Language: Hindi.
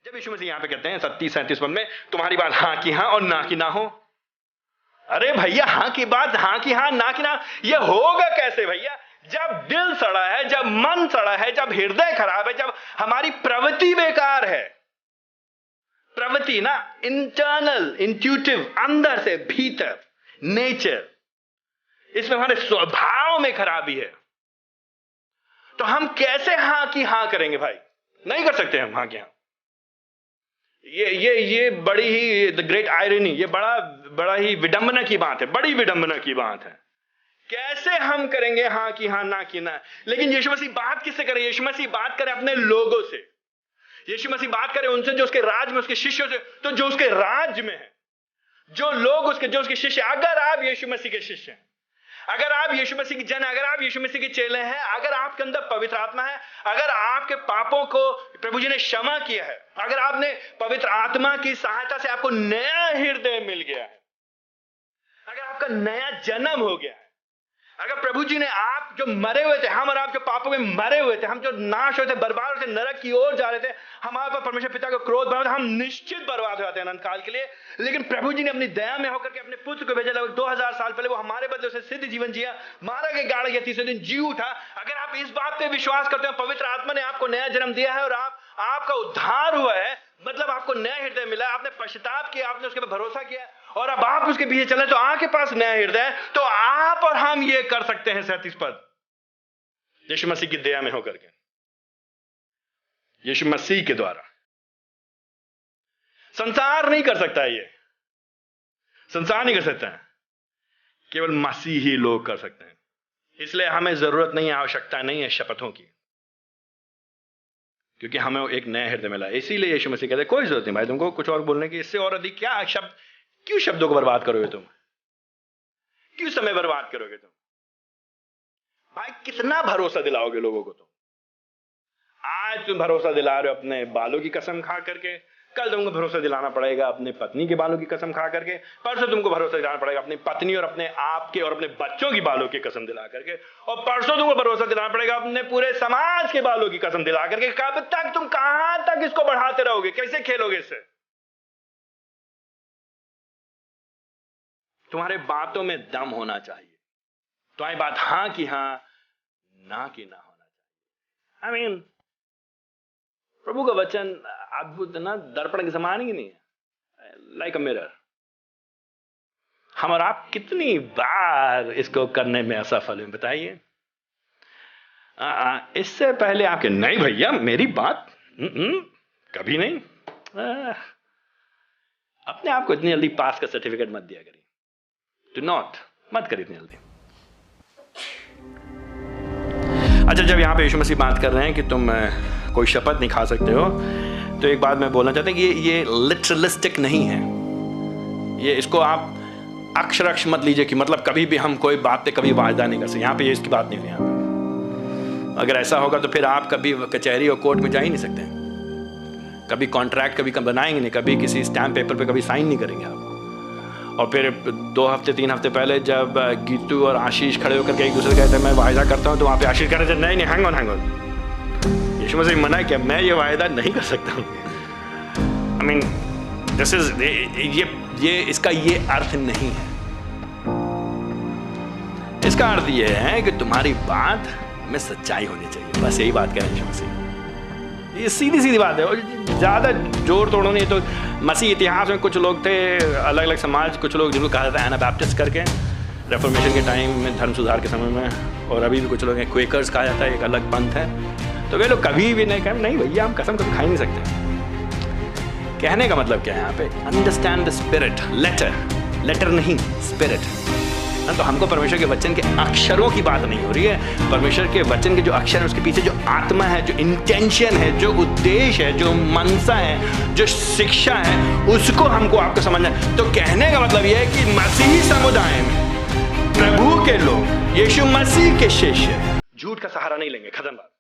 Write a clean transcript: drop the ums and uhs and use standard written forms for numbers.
जब यीशु मसीह यहां पे कहते हैं 37-37 पद में, तुम्हारी बात हां की हां और ना की ना हो। अरे भैया, हां की बात हां की हां, ना की ना, ये होगा कैसे भैया? जब दिल सड़ा है, जब मन सड़ा है, जब हृदय खराब है, जब हमारी प्रवृत्ति बेकार है। प्रवृत्ति ना, इंटरनल, इंट्यूटिव, अंदर से भीतर, नेचर, इसमें हमारे स्वभाव में खराबी है। तो हम कैसे हां की हां करेंगे भाई? नहीं कर सकते हम हां की हां। ये बड़ी ही द ग्रेट आयरनी, ये बड़ा ही विडंबना की बात है, बड़ी विडंबना की बात है। कैसे हम करेंगे हां की हां, ना की ना? लेकिन यीशु मसीह बात किससे करे? यीशु मसीह बात करे अपने लोगों से। यीशु मसीह बात करे उनसे जो उसके राज में, उसके शिष्यों से। तो जो उसके राज में है, जो लोग उसके, जो उसके शिष्य, अगर आप यीशु मसीह के शिष्य हैं, अगर आप यीशु मसीह की जन, अगर आप यीशु मसीह के चेले हैं, अगर आपके अंदर पवित्र आत्मा है, अगर आपके पापों को प्रभु जी ने क्षमा किया है, अगर आपने पवित्र आत्मा की सहायता से आपको नया हृदय मिल गया है, अगर आपका नया जन्म हो गया है, अगर प्रभु जी ने, आप जो मरे हुए थे, हम और आप जो पापों में मरे हुए थे, हम जो नाश होते, बर्बाद होते, नरक की ओर जा रहे थे, हमारे पर परमेश्वर पिता का क्रोध बना था, हम निश्चित बर्बाद हो जाते हैं अनंत काल के लिए। लेकिन प्रभु जी ने अपनी दया में होकर के अपने पुत्र को भेजा, लगभग 2000 साल पहले वो हमारे बदले से सिद्ध जीवन जिया, मारा गया, गाड़ा गया, तीसरे दिन जी उठा। अगर आप इस बात पे विश्वास करते हो, पवित्र आत्मा ने आपको नया जन्म दिया है और आपका उद्धार हुआ है, मतलब आपको नया हृदय मिला, आपने पश्चाताप किया, आपने उसके पर भरोसा किया और अब आप उसके पीछे चले, तो आपके पास नया हृदय है, तो आप और हम ये कर सकते हैं। 37 पद, यीशु मसीह की दया में होकर के, यीशु मसीह के द्वारा। संसार नहीं कर सकता है, ये संसार नहीं कर सकता है, केवल मसीह ही लोग कर सकते हैं। इसलिए हमें जरूरत नहीं है, आवश्यकता नहीं है शपथों की, क्योंकि हमें एक नया हृदय मिला। इसीलिए यीशु मसीह कहते हैं कोई जरूरत नहीं भाई तुमको कुछ और बोलने की, इससे और अधिक क्या शब्द, क्यों शब्दों को बर्बाद करोगे तुम? क्यों समय बर्बाद करोगे तुम? भाई कितना भरोसा दिलाओगे लोगों को तुम? आज तुम भरोसा दिला रहे हो अपने बालों की कसम खा करके, कल तुमको भरोसा दिलाना पड़ेगा अपने पत्नी के बालों की कसम खा करके, परसों तुमको भरोसा दिलाना पड़ेगा अपनी पत्नी और अपने आप के और अपने बच्चों की बालों की कसम दिला करके, और परसों तुमको भरोसा दिलाना पड़ेगा अपने पूरे समाज के बालों की कसम दिला करके। कब तक तुम, कहां तक इसको बढ़ाते रहोगे? कैसे खेलोगे इससे? तुम्हारे बातों में दम होना चाहिए, तुम्हारी बात हां की हां, ना की ना होना चाहिए। आई मीन प्रभु का वचन अद्भुत ना, दर्पण के समान ही नहीं है, लाइक अ मिरर। हम और आप कितनी बार इसको करने में असफल हैं बताइए? इससे पहले आपके, नहीं भैया मेरी बात कभी नहीं, अपने आप को इतनी जल्दी पास का सर्टिफिकेट मत दिया करिए, डू नॉट, मत करिए इतनी जल्दी। अच्छा, जब यहां पे यीशु मसीह बात कर रहे हैं कि तुम कोई शपथ नहीं खा सकते हो, तो एक बात मैं बोलना चाहता हूं कि ये लिटरलिस्टिक नहीं है। ये इसको आप अक्षरक्ष मत लीजिए कि मतलब कभी भी हम कोई बात पे कभी वायदा नहीं कर सकते। यहाँ पे ये इसकी बात नहीं हुई। यहाँ पे अगर ऐसा होगा तो फिर आप कभी कचहरी और कोर्ट में जा ही नहीं सकते, कभी कॉन्ट्रैक्ट कभी बनाएंगे नहीं, कभी किसी स्टैम्प पेपर पे कभी साइन नहीं करेंगे आप। और फिर 2 हफ्ते 3 हफ्ते पहले जब गीतू और आशीष खड़े होकर के एक दूसरे कहते हैं मैं वायदा करता हूँ, तो वहाँ पे आशीष कह रहे थे नहीं हैंग ऑन। यीशु मसीह मना किया, मैं ये वायदा नहीं कर सकता हूँ। आई मीन दिस इज, ये इसका ये अर्थ नहीं है। इसका अर्थ ये है कि तुम्हारी बात में सच्चाई होनी चाहिए, बस यही बात कह रहे हैं यीशु मसीह। ये सीधी सीधी बात है, और ज़्यादा जोर तोड़ो नहीं। तो मसीह इतिहास में कुछ लोग थे, अलग अलग समाज, कुछ लोग जिनको कहा जाता है एनाबैप्टिस्ट करके, रेफॉर्मेशन के टाइम में, धर्म सुधार के समय में, और अभी भी कुछ लोग हैं क्वेकर्स कहा जाता है, एक अलग पंथ है। तो वे लोग कभी भी नहीं कहें नहीं भैया हम कसम कभी खा ही नहीं सकते। कहने का मतलब क्या है यहाँ पे? अंडरस्टैंड द स्पिरिट, लेटर नहीं, स्पिरिट। तो हमको परमेश्वर के वचन के अक्षरों की बात नहीं हो रही है, परमेश्वर के वचन के जो अक्षर है उसके पीछे जो आत्मा है, जो इंटेंशन है, जो उद्देश्य है, जो मनसा है, जो शिक्षा है, उसको हमको आपको समझना है। तो कहने का मतलब यह है कि मसीही समुदाय में प्रभु के लोग, यीशु मसीह के शिष्य झूठ का सहारा नहीं लेंगे, खत्म बात।